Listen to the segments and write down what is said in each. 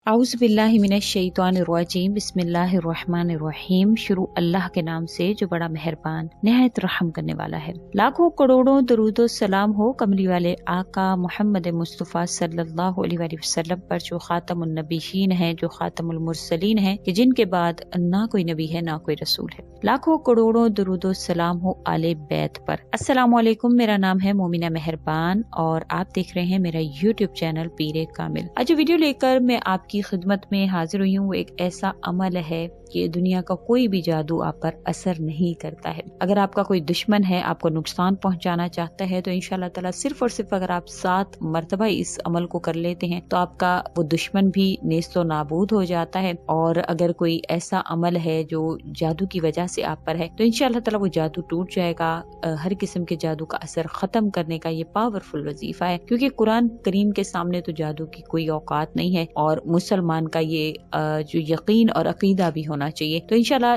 औज़ु बिल्लाहि मिनश शैतानिर रजीम बिस्मिल्लाहिर्रहमानिर्रहीम। शुरू अल्लाह के नाम से जो बड़ा मेहरबान निहायत रहम करने वाला है। लाखों करोड़ों दरूद सलाम हो कमली वाले आका मोहम्मद मुस्तफ़ा सल्लल्लाहु अलैहि वसल्लम पर, जो खातमुन नबीयीन है, जो खातमुल मुरसलीन है, कि जिनके बाद ना कोई नबी है ना कोई रसूल है। लाखों करोड़ों दरूद सलाम हो आले बैत पर। अस्सलामु अलैकुम, मेरा नाम है मोमिना मेहरबान और आप देख रहे हैं मेरा यूट्यूब चैनल पीरे कामिल। आज जो वीडियो लेकर मैं आपकी खिदमत में हाजिर हुई हूँ वो एक ऐसा अमल है कि दुनिया का कोई भी जादू आप पर असर नहीं करता है। अगर आपका कोई दुश्मन है, आपको नुकसान पहुंचाना चाहता है, तो इंशाअल्लाह ताला सिर्फ और सिर्फ अगर आप 7 मरतबा इस अमल को कर लेते हैं तो आपका वो दुश्मन भी नेस्तो नाबूद हो जाता है। और अगर कोई ऐसा अमल है जो जादू की वजह से आप पर है तो इंशाअल्लाह ताला वो जादू टूट जाएगा। हर किस्म के जादू का असर खत्म करने का ये पावरफुल वजीफा है, क्योंकि कुरान करीम के सामने तो जादू की कोई औकात नहीं है और मुसलमान का ये जो यकीन और अकीदा भी होना चाहिए। तो इंशाल्लाह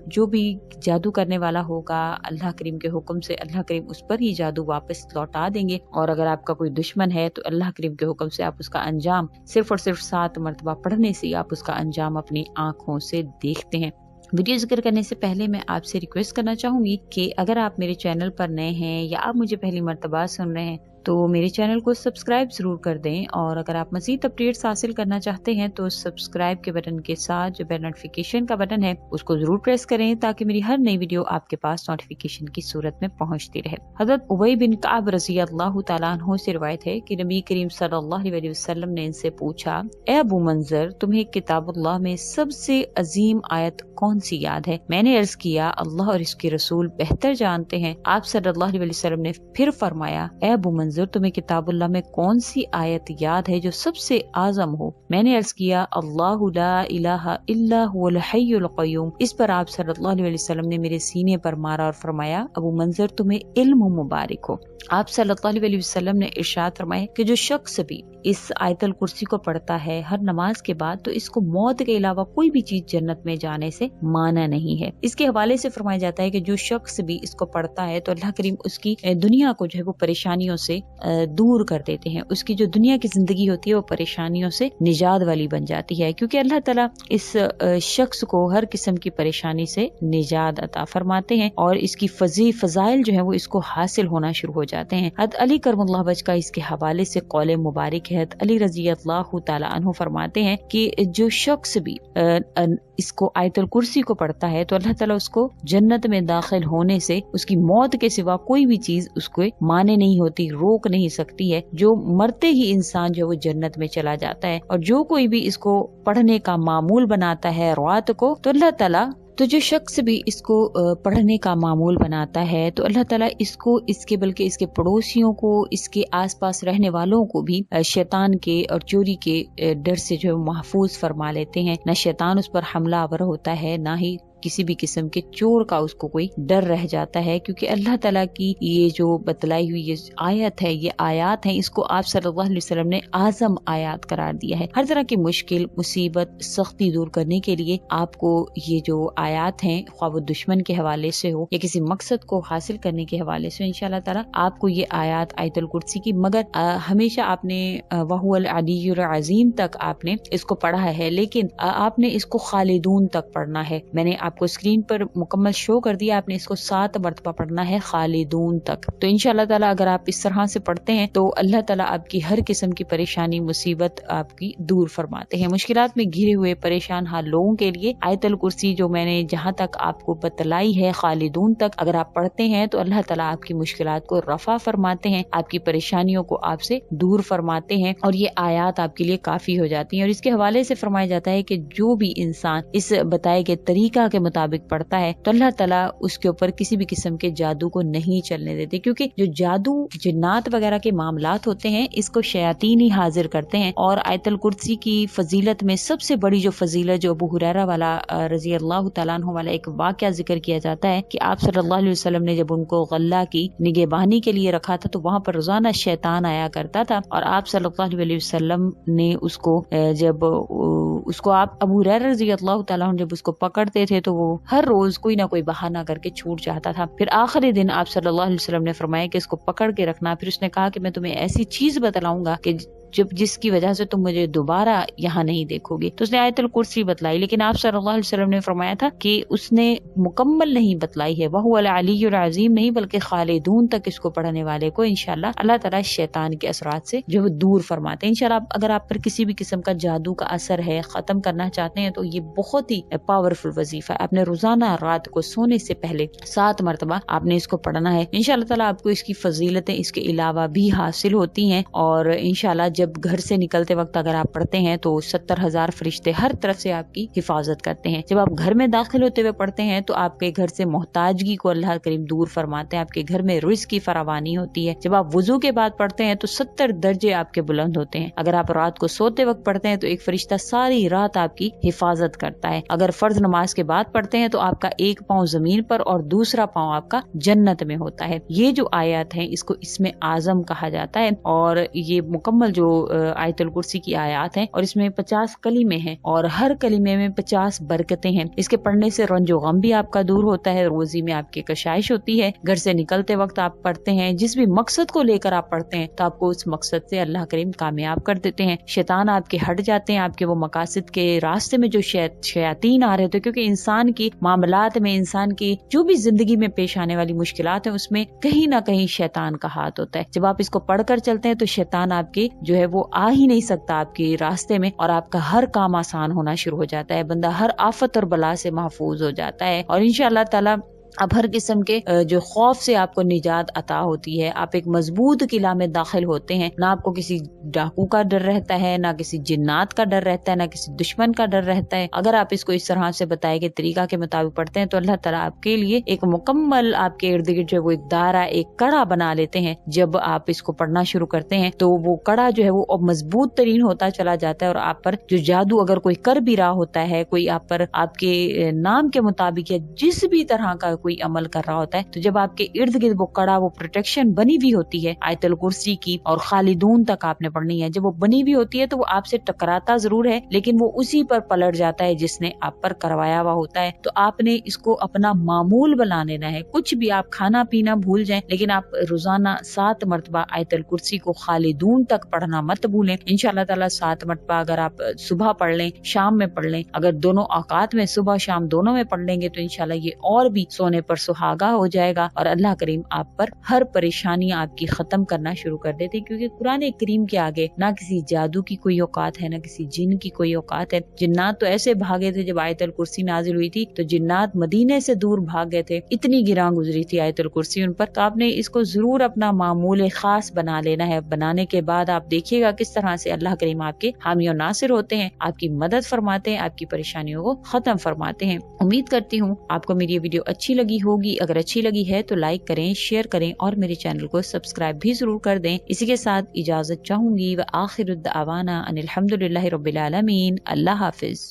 जो भी जादू करने वाला होगा, अल्लाह करीम के हुक्म से अल्लाह करीम उस पर ही जादू वापस लौटा देंगे। और अगर आपका कोई दुश्मन है तो अल्लाह करीम के हुक्म से आप उसका अंजाम सिर्फ और सिर्फ 7 मरतबा पढ़ने से आप उसका अंजाम अपनी आंखों से देखते हैं। वीडियो जिक्र करने से पहले मैं आपसे रिक्वेस्ट करना चाहूंगी कि अगर आप मेरे चैनल पर नए हैं या आप मुझे पहली मर्तबा सुन रहे हैं तो मेरे चैनल को सब्सक्राइब जरूर कर दें। और अगर आप मजीद अपडेट्स हासिल करना चाहते हैं तो सब्सक्राइब के बटन के साथ जो बेल नोटिफिकेशन का बटन है उसको जरूर प्रेस करें, ताकि मेरी हर नई वीडियो आपके पास नोटिफिकेशन की सूरत में पहुंचती रहे। हज़रत उबई बिन काब रज़ी अल्लाह तआला अन्हु से रिवायत है कि नबी करीम सल्लल्लाहु अलैहि वसल्लम ने इनसे पूछा, ए अबू मंजर, तुम्हें किताबुल्लाह में सबसे अजीम आयत कौन सी याद है? मैंने अर्ज किया, अल्लाह और इसके रसूल बेहतर जानते हैं। आप सल्लल्लाहु अलैहि वसल्लम ने फिर फरमाया, ए अबू मंजर, तुम्हें किताबुल्लाह में कौन सी आयत याद है जो सबसे आजम हो? मैंने अर्ज किया, अल्लाहु ला इलाहा इल्ला हुवल हय्युल क़य्यूम। इस पर आप सल्लल्लाहु अलैहि वसल्लम ने मेरे सीने पर मारा और फरमाया, अबू मंजर, तुम्हें इल्म मुबारक हो। आप सल्लल्लाहु अलैहि वसल्लम ने इरशाद फरमाया कि जो शख्स भी इस आयतल कुर्सी को पढ़ता है हर नमाज के बाद, तो इसको मौत के अलावा कोई भी चीज जन्नत में जाने से माना नहीं है। इसके हवाले से फरमाया जाता है कि जो शख्स भी इसको पढ़ता है तो अल्लाह करीम उसकी दुनिया को जो है वो परेशानियों से दूर कर देते हैं। उसकी जो दुनिया की जिंदगी होती है वो परेशानियों से निजात वाली बन जाती है, क्योंकि अल्लाह ताला इस शख्स को हर किस्म की परेशानी से निजात अता फरमाते हैं और इसकी फजाइल जो है वो इसको हासिल होना शुरू हो जाते हैं। हज़रत अली करमुल्लाह वजह का इसके हवाले से कौले मुबारक है। अली रज़ी अल्लाह तआला अन्हु फरमाते हैं कि जो शख्स भी इसको आयतुल कुर्सी को पढ़ता है तो अल्लाह ताला उसको जन्नत में दाखिल होने से उसकी मौत के सिवा कोई भी चीज उसको माने नहीं होती, रोक नहीं सकती है। जो मरते ही इंसान जो वो जन्नत में चला जाता है। और जो कोई भी इसको पढ़ने का मामूल बनाता है रात को, तो अल्लाह ताला तो जो शख्स भी इसको पढ़ने का मामूल बनाता है तो अल्लाह ताला इसको इसके बल्कि इसके पड़ोसियों को, इसके आसपास रहने वालों को भी शैतान के और चोरी के डर से जो महफूज फरमा लेते हैं। न शैतान उस पर हमला आवर होता है, ना ही किसी भी किस्म के चोर का उसको कोई डर रह जाता है, क्योंकि अल्लाह ताला की ये जो बतलाई हुई ये आयत है, ये आयात है, इसको आप सल्लल्लाहु अलैहि वसल्लम ने आजम आयात करार दिया है। हर तरह की मुश्किल, मुसीबत, सख्ती दूर करने के लिए आपको ये जो आयात हैं, ख्वाह वो दुश्मन के हवाले से हो या किसी मकसद को हासिल करने के हवाले से, इंशाअल्लाह ताला आपको ये आयात आयतुल कुर्सी की, मगर हमेशा आपने वहुवल अलीयुल अज़ीम तक आपने इसको पढ़ा है, लेकिन आपने इसको खालिदून तक पढ़ना है। मैंने आपको स्क्रीन पर मुकम्मल शो कर दिया, आपने इसको 7 मरतबा पढ़ना है खालिदून तक। तो इंशाअल्लाह ताला अगर आप इस तरह से पढ़ते हैं तो अल्लाह ताला आपकी हर किस्म की परेशानी, मुसीबत आपकी दूर फरमाते हैं। मुश्किलात में घिरे हुए परेशान हाल लोगों के लिए आयतुल कुर्सी जो मैंने जहाँ तक आपको बतलाई है खालिदून तक, अगर आप पढ़ते हैं तो अल्लाह ताला आपकी मुश्किलात को रफा फरमाते हैं, आपकी परेशानियों को आपसे दूर फरमाते हैं और ये आयात आपके लिए काफी हो जाती है। और इसके हवाले से फरमाया जाता है कि जो भी इंसान इस बताए गए तरीका के मुताबिक पढ़ता है तो अल्लाह ताला उसके ऊपर किसी भी किस्म के जादू को नहीं चलने देते, क्योंकि जो जादू, जिन्नात वगैरह के मामलात होते हैं इसको शयातीन ही हाजिर करते हैं। और आयतुल कुर्सी की फजीलत में सबसे बड़ी जो फजीलत जो अबू हुरैरा वाला रज़ी अल्लाह तआला अन्हु वाला एक वाक़या जिक्र किया जाता है कि आप सल्लल्लाहु अलैहि वसल्लम ने जब उनको गल्ला की निगहबानी के लिए रखा था तो वहाँ पर रोजाना शैतान आया करता था और आप सल्लल्लाहु अलैहि वसल्लम ने उसको जब उसको आप अबू हुरैरा रज़ी अल्लाह तआला अन्हु जब उसको पकड़ते थे तो वो हर रोज कोई ना कोई बहाना करके छूट जाता था। फिर आखिरी दिन आप सल्लल्लाहु अलैहि वसल्लम ने फरमाया कि इसको पकड़ के रखना। फिर उसने कहा कि मैं तुम्हें ऐसी चीज बतलाऊंगा कि جب جس کی وجہ سے تم مجھے دوبارہ یہاں نہیں دیکھو گے. تو اس نے آیت الکرسی بتلائی، لیکن آپ صلی اللہ علیہ وسلم نے فرمایا تھا کہ اس نے مکمل نہیں بتلائی ہے، وہو العلی العظیم نہیں بلکہ خالدون تک اس کو پڑھنے والے کو انشاءاللہ اللہ تعالیٰ شیطان کے اثرات سے جو دور فرماتے ہیں. انشاءاللہ اگر آپ پر کسی بھی قسم کا جادو کا اثر ہے، ختم کرنا چاہتے ہیں، تو یہ بہت ہی پاورفل وظیفہ ہے. آپ نے روزانہ رات کو سونے سے پہلے 7 مرتبہ آپ نے اس کو پڑھنا ہے. انشاءاللہ تعالیٰ آپ کو اس کی فضیلتیں اس کے علاوہ بھی حاصل ہوتی ہیں، اور انشاءاللہ جب گھر سے نکلتے وقت اگر آپ پڑھتے ہیں تو 70,000 فرشتے ہر طرف سے آپ کی حفاظت کرتے ہیں. جب آپ گھر میں داخل ہوتے ہوئے پڑھتے ہیں تو آپ کے گھر سے محتاجگی کو اللہ کریم دور فرماتے ہیں، آپ کے گھر میں رزق کی فراوانی ہوتی ہے. جب آپ وضو کے بعد پڑھتے ہیں تو 70 درجے آپ کے بلند ہوتے ہیں. اگر آپ رات کو سوتے وقت پڑھتے ہیں تو ایک فرشتہ ساری رات آپ کی حفاظت کرتا ہے. اگر فرض نماز کے بعد پڑھتے ہیں تو آپ کا ایک پاؤں زمین پر اور دوسرا پاؤں آپ کا جنت میں ہوتا ہے. یہ جو آیات ہیں اس کو اسم اعظم کہا جاتا ہے، اور یہ مکمل جو آیت الکرسی کی آیات ہیں، اور اس میں 50 کلمے ہیں، اور ہر کلمے میں 50 برکتیں ہیں. اس کے پڑھنے سے رنج و غم بھی آپ کا دور ہوتا ہے، روزی میں آپ کی کشائش ہوتی ہے. گھر سے نکلتے وقت آپ پڑھتے ہیں، جس بھی مقصد کو لے کر آپ پڑھتے ہیں تو آپ کو اس مقصد سے اللہ کریم کامیاب کر دیتے ہیں. شیطان آپ کے ہٹ جاتے ہیں، آپ کے وہ مقاصد کے راستے میں جو شیاطین آ رہے ہوتے ہیں، کیونکہ انسان کی معاملات میں، انسان کی جو بھی زندگی میں پیش آنے والی مشکلات ہیں، اس میں کہیں نہ کہیں شیطان کا ہاتھ ہوتا ہے. جب آپ اس کو پڑھ کر چلتے ہیں تو شیطان آپ کے جو ہے وہ آ ہی نہیں سکتا آپ کے راستے میں، اور آپ کا ہر کام آسان ہونا شروع ہو جاتا ہے. بندہ ہر آفت اور بلا سے محفوظ ہو جاتا ہے، اور انشاءاللہ تعالی اب ہر قسم کے جو خوف سے آپ کو نجات عطا ہوتی ہے. آپ ایک مضبوط قلعہ میں داخل ہوتے ہیں، نہ آپ کو کسی ڈاکو کا ڈر رہتا ہے، نہ کسی جنات کا ڈر رہتا ہے، نہ کسی دشمن کا ڈر رہتا ہے. اگر آپ اس کو اس طرح سے بتائے گئے طریقہ کے مطابق پڑھتے ہیں تو اللہ تعالیٰ آپ کے لیے ایک مکمل آپ کے ارد گرد جو وہ ایک دائرہ، ایک کڑا بنا لیتے ہیں. جب آپ اس کو پڑھنا شروع کرتے ہیں تو وہ کڑا جو ہے وہ اب مضبوط ترین ہوتا چلا جاتا ہے، اور آپ پر جو جادو اگر کوئی کر بھی رہا ہوتا ہے، کوئی آپ پر آپ کے نام کے مطابق یا جس بھی طرح کا کوئی عمل کر رہا ہوتا ہے، تو جب آپ کے ارد گرد وہ کڑا، وہ پروٹیکشن بنی ہوئی ہوتی ہے آیت الکرسی کی، اور خالدون تک آپ نے پڑھنی ہے. جب وہ بنی ہوئی ہوتی ہے تو وہ آپ سے ٹکراتا ضرور ہے، لیکن وہ اسی پر پلٹ جاتا ہے جس نے آپ پر کروایا ہوا ہوتا ہے. تو آپ نے اس کو اپنا معمول بنا لینا ہے. کچھ بھی آپ کھانا پینا بھول جائیں، لیکن آپ روزانہ 7 مرتبہ آیت الکرسی کو خالدون تک پڑھنا مت بھولیں. انشاءاللہ تعالی 7 مرتبہ اگر آپ صبح پڑھ لیں، شام میں پڑھ لیں، اگر دونوں اوقات میں صبح شام دونوں میں پڑھ لیں گے تو انشاءاللہ یہ اور بھی سونے پر سہاگا ہو جائے گا، اور اللہ کریم آپ پر ہر پریشانی آپ کی ختم کرنا شروع کر دیتے. کیونکہ قرآن کریم کے آگے نہ کسی جادو کی کوئی اوقات ہے، نہ کسی جن کی کوئی اوقات ہے. جنات تو ایسے بھاگے تھے جب آیت الکرسی نازل ہوئی تھی، تو جنات مدینے سے دور بھاگ گئے تھے، اتنی گراں گزری تھی آیت الکرسی ان پر. تو آپ نے اس کو ضرور اپنا معمول خاص بنا لینا ہے. بنانے کے بعد آپ دیکھیے گا کس طرح سے اللہ کریم آپ کے حامی و ناصر ہوتے ہیں، آپ کی مدد فرماتے ہیں، آپ کی پریشانیوں کو ختم فرماتے ہیں. امید کرتی ہوں آپ کو میری یہ ویڈیو اچھی لگی ہوگی. اگر اچھی لگی ہے تو لائک کریں، شیئر کریں، اور میرے چینل کو سبسکرائب بھی ضرور کر دیں. اسی کے ساتھ اجازت چاہوں گی. وآخر الدعوانا ان الحمدللہ رب العالمین. اللہ حافظ.